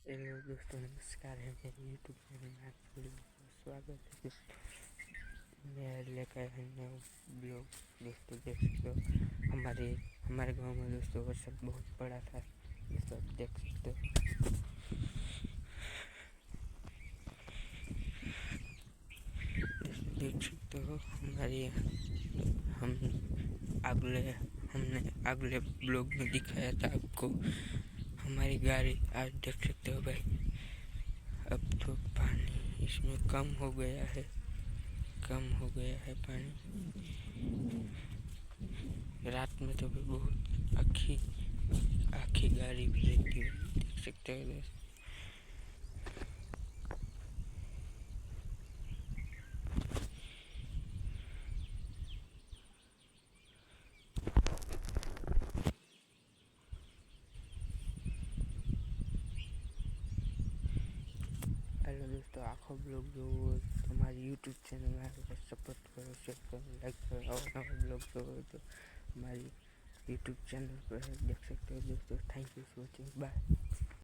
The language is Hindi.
हेलो दोस्तों, नमस्कार है मेरे यूट्यूब चैनल में आप सभी का स्वागत है। मैं लेकर आया नया ब्लॉग। दोस्तों देख सकते हो हमारे गांव में दोस्तों वर्षा बहुत बड़ा था। दोस्तों आप देख सकते हो, हमारे हम हमने अगले ब्लॉग में दिखाया था आपको हमारी गाड़ी। आज देख सकते हो भाई, अब तो पानी इसमें कम हो गया है पानी। रात में तो भी बहुत आखी गाड़ी भी रहती है, देख सकते हो दोस्त। हेलो दोस्तों, आखो ब्लॉग जो हमारे यूट्यूब चैनल में आकर सपोर्ट करो, शेयर करो, लाइक करो। और नवा ब्लॉग जो तो हमारी यूट्यूब चैनल पर है, देख सकते हो दोस्तों। Thank you for watching, bye.